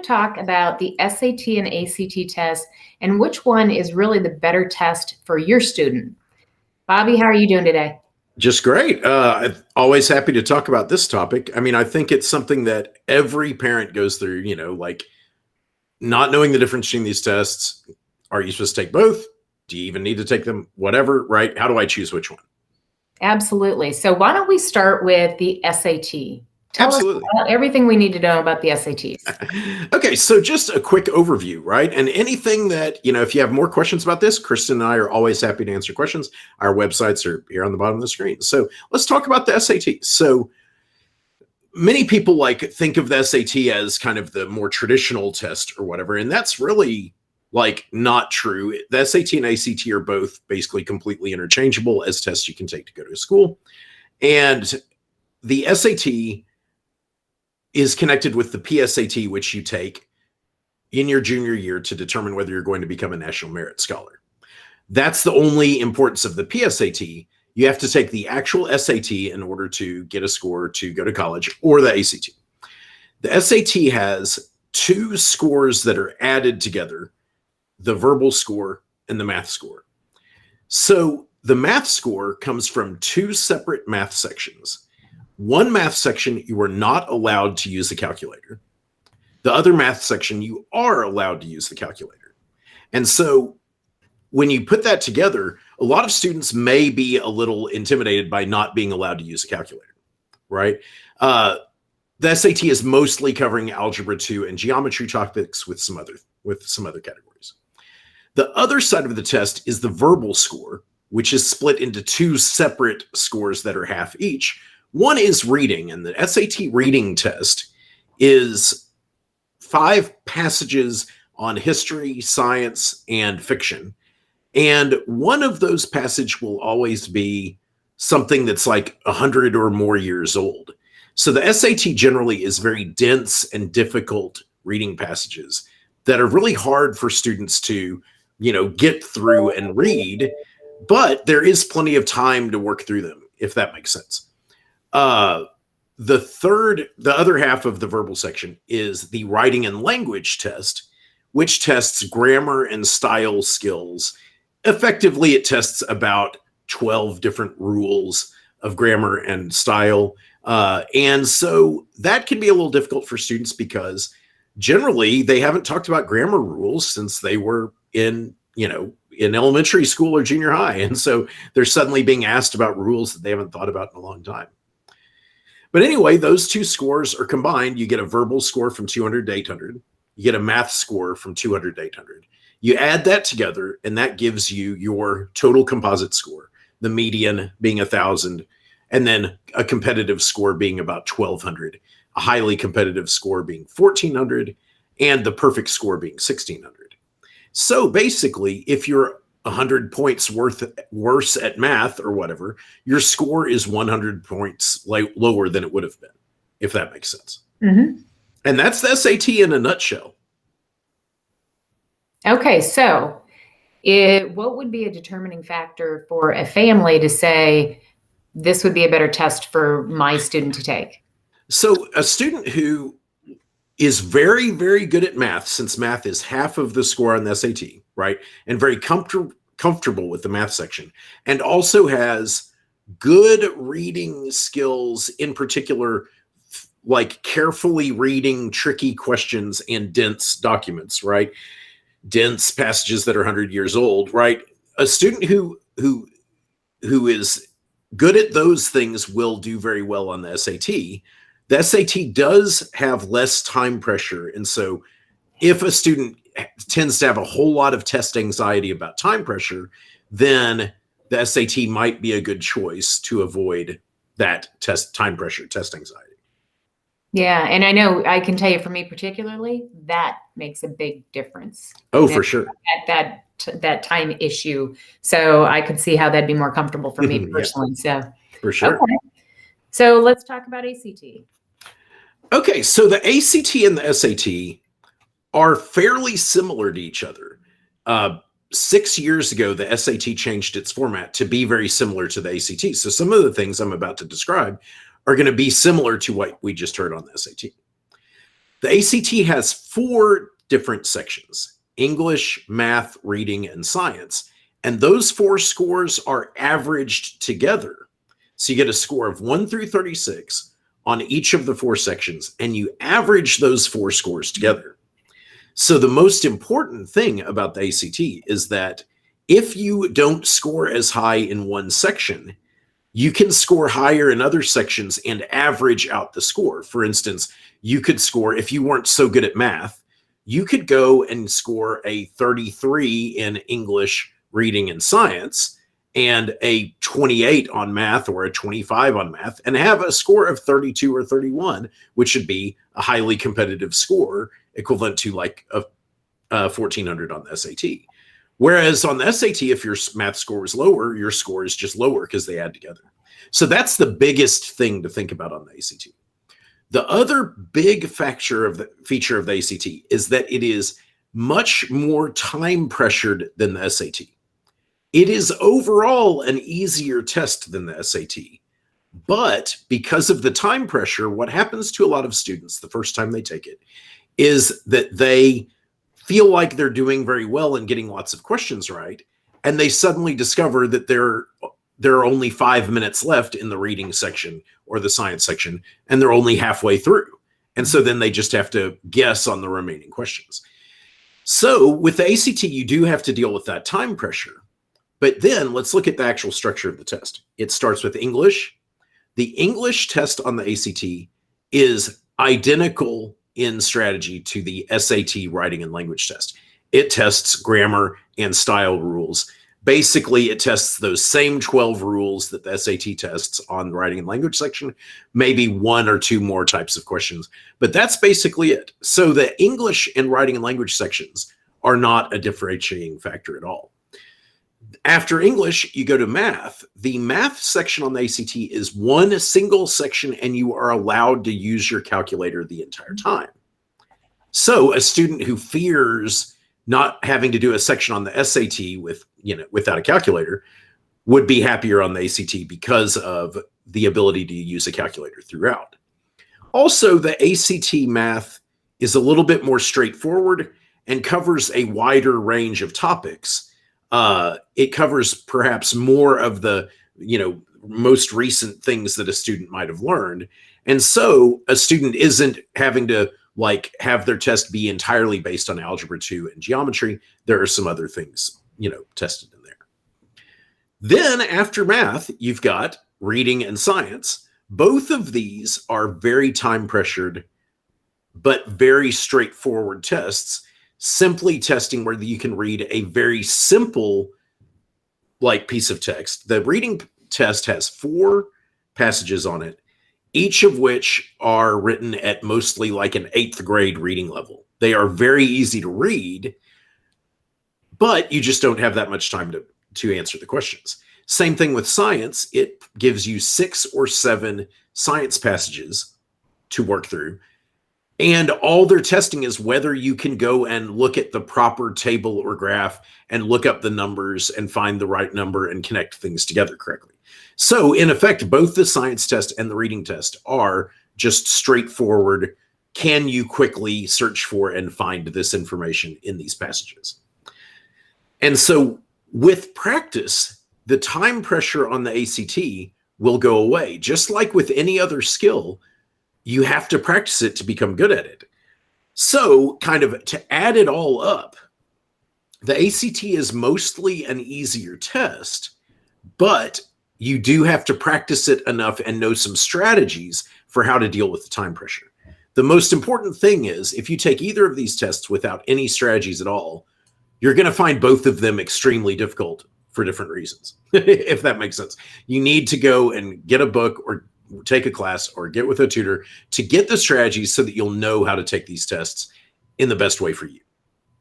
to talk about the SAT and ACT test and which one is really the better test for your student. Bobby, how are you doing today? Just great. Always happy to talk about this topic. I mean, I think it's something that every parent goes through, like not knowing the difference between these tests. Are you supposed to take both? Do you even need to take them? Whatever, right? How do I choose which one? Absolutely. So why don't we start with the SAT? Tell Absolutely. us everything we need to know about the SATs. Okay, so just a quick overview, right? And anything that, if you have more questions about this, Kristen and I are always happy to answer questions. Our websites are here on the bottom of the screen. So let's talk about the SAT. So many people think of the SAT as kind of the more traditional test or whatever, and that's really not true. The SAT and ACT are both basically completely interchangeable as tests you can take to go to school. And the SAT is connected with the PSAT, which you take in your junior year to determine whether you're going to become a National Merit Scholar. That's the only importance of the PSAT. You have to take the actual SAT in order to get a score to go to college, or the ACT. The SAT has two scores that are added together, the verbal score and the math score. So the math score comes from two separate math sections. One math section, you are not allowed to use the calculator. The other math section, you are allowed to use the calculator. And so when you put that together, a lot of students may be a little intimidated by not being allowed to use a calculator, right? The SAT is mostly covering Algebra 2 and geometry topics with some other categories. The other side of the test is the verbal score, which is split into two separate scores that are half each. One is reading, and the SAT reading test is 5 passages on history, science, and fiction. And one of those passages will always be something that's 100 or more years old. So the SAT generally is very dense and difficult reading passages that are really hard for students to, get through and read, but there is plenty of time to work through them, if that makes sense. The other half of the verbal section is the writing and language test, which tests grammar and style skills. Effectively, it tests about 12 different rules of grammar and style. And so that can be a little difficult for students because generally they haven't talked about grammar rules since they were in elementary school or junior high. And so they're suddenly being asked about rules that they haven't thought about in a long time. But anyway, those two scores are combined. You get a verbal score from 200 to 800. You get a math score from 200 to 800. You add that together, and that gives you your total composite score, the median being 1,000, and then a competitive score being about 1,200, a highly competitive score being 1,400, and the perfect score being 1,600. So basically, if you're 100 points worse at math or whatever, your score is 100 points lower than it would have been, if that makes sense. Mm-hmm. And that's the SAT in a nutshell. Okay, so what would be a determining factor for a family to say this would be a better test for my student to take? So a student who is very, very good at math, since math is half of the score on the SAT, right? And very comfortable with the math section, and also has good reading skills, in particular, carefully reading tricky questions and dense documents, right? Dense passages that are 100 years old, right? A student who is good at those things will do very well on the SAT. The SAT does have less time pressure. And so if a student tends to have a whole lot of test anxiety about time pressure, then the SAT might be a good choice to avoid that test anxiety. Yeah, and I know I can tell you for me particularly, that makes a big difference. Oh, for sure. At that time issue. So I could see how that'd be more comfortable for me personally. Yeah, so for sure. Okay. So let's talk about ACT. Okay, so the ACT and the SAT are fairly similar to each other. 6 years ago, the SAT changed its format to be very similar to the ACT. So some of the things I'm about to describe are going to be similar to what we just heard on the SAT. The ACT has 4 different sections: English, math, reading, and science. And those 4 scores are averaged together. So you get a score of 1 through 36 on each of the 4 sections, and you average those 4 scores together. So the most important thing about the ACT is that if you don't score as high in one section, you can score higher in other sections and average out the score. For instance, you could score, if you weren't so good at math, you could go and score a 33 in English, reading, and science, and a 28 on math or a 25 on math, and have a score of 32 or 31, which should be a highly competitive score equivalent to like a 1400 on the SAT. Whereas on the SAT, if your math score was lower, your score is just lower because they add together. So that's the biggest thing to think about on the ACT. The other big feature of the ACT is that it is much more time pressured than the SAT. It is overall an easier test than the SAT. But because of the time pressure, what happens to a lot of students the first time they take it is that they feel like they're doing very well and getting lots of questions right, and they suddenly discover that there are only 5 minutes left in the reading section or the science section, and they're only halfway through. And so then they just have to guess on the remaining questions. So with the ACT, you do have to deal with that time pressure. But then let's look at the actual structure of the test. It starts with English. The English test on the ACT is identical in strategy to the SAT writing and language test. It tests grammar and style rules. Basically, it tests those same 12 rules that the SAT tests on the writing and language section, maybe 1 or 2 more types of questions, but that's basically it. So the English and writing and language sections are not a differentiating factor at all. After English, you go to math. The math section on the ACT is one single section, and you are allowed to use your calculator the entire time. So a student who fears not having to do a section on the SAT without a calculator would be happier on the ACT because of the ability to use a calculator throughout. Also, the ACT math is a little bit more straightforward and covers a wider range of topics. It covers perhaps more of the, most recent things that a student might have learned. And so a student isn't having to have their test be entirely based on Algebra 2 and geometry. There are some other things, tested in there. Then after math, you've got reading and science. Both of these are very time pressured, but very straightforward tests, simply testing whether you can read a very simple piece of text. The reading test has 4 passages on it, each of which are written at mostly like an 8th grade reading level. They are very easy to read, but you just don't have that much time to answer the questions. Same thing with science. It gives you 6 or 7 science passages to work through. And all they're testing is whether you can go and look at the proper table or graph and look up the numbers and find the right number and connect things together correctly. So in effect, both the science test and the reading test are just straightforward. Can you quickly search for and find this information in these passages? And so with practice, the time pressure on the ACT will go away. Just like with any other skill, you have to practice it to become good at it. So kind of to add it all up, the ACT is mostly an easier test, but you do have to practice it enough and know some strategies for how to deal with the time pressure. The most important thing is if you take either of these tests without any strategies at all, you're going to find both of them extremely difficult for different reasons, if that makes sense. You need to go and get a book or take a class or get with a tutor to get the strategies so that you'll know how to take these tests in the best way for you.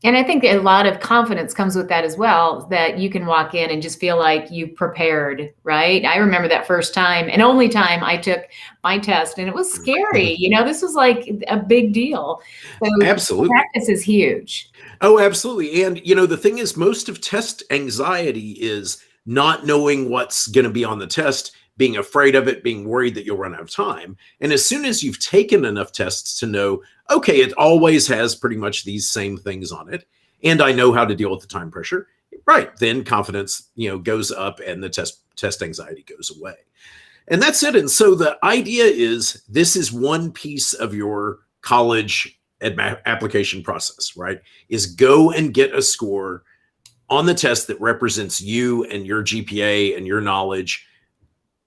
And I think a lot of confidence comes with that as well, that you can walk in and just feel like you've prepared, right? I remember that first time and only time I took my test, and it was scary. This was like a big deal. So absolutely. Practice is huge. Oh, absolutely. And, the thing is, most of test anxiety is not knowing what's going to be on the test being afraid of it, being worried that you'll run out of time. And as soon as you've taken enough tests to know, okay, it always has pretty much these same things on it, and I know how to deal with the time pressure, right, then confidence, goes up and the test anxiety goes away. And that's it. And so the idea is this is one piece of your college application process, right? Is go and get a score on the test that represents you and your GPA and your knowledge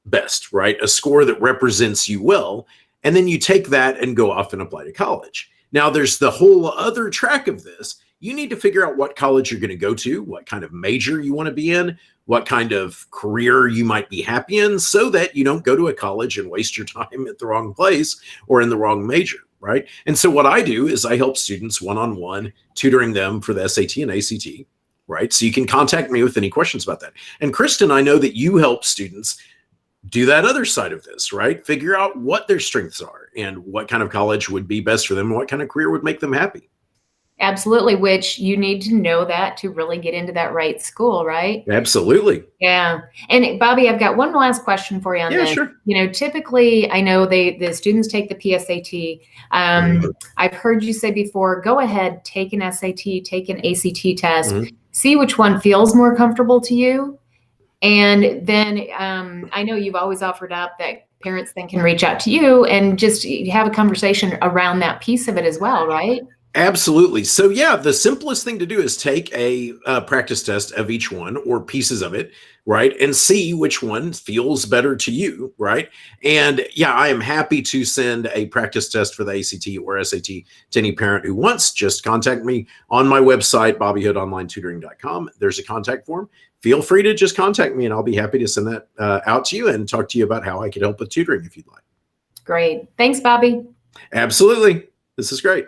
best, right? A score that represents you well. And then you take that and go off and apply to college. Now, there's the whole other track of this. You need to figure out what college you're going to go to, what kind of major you want to be in, what kind of career you might be happy in, so that you don't go to a college and waste your time at the wrong place or in the wrong major, right? And so what I do is I help students one-on-one, tutoring them for the SAT and ACT, right? So you can contact me with any questions about that. And Kristen, I know that you help students do that other side of this, right? Figure out what their strengths are and what kind of college would be best for them and what kind of career would make them happy. Absolutely, which you need to know that to really get into that right school, right? Absolutely. Yeah. And Bobby, I've got one last question for you on this. Sure. Typically, I know the students take the PSAT. I've heard you say before, go ahead, take an SAT, take an ACT test, see which one feels more comfortable to you. And then I know you've always offered up that parents then can reach out to you and just have a conversation around that piece of it as well, right? Absolutely. So yeah, the simplest thing to do is take a practice test of each one or pieces of it, right? And see which one feels better to you, right? And yeah, I am happy to send a practice test for the ACT or SAT to any parent who wants. Just contact me on my website, bobbyhoodonlinetutoring.com. There's a contact form. Feel free to just contact me and I'll be happy to send that out to you and talk to you about how I could help with tutoring if you'd like. Great. Thanks, Bobby. Absolutely. This is great.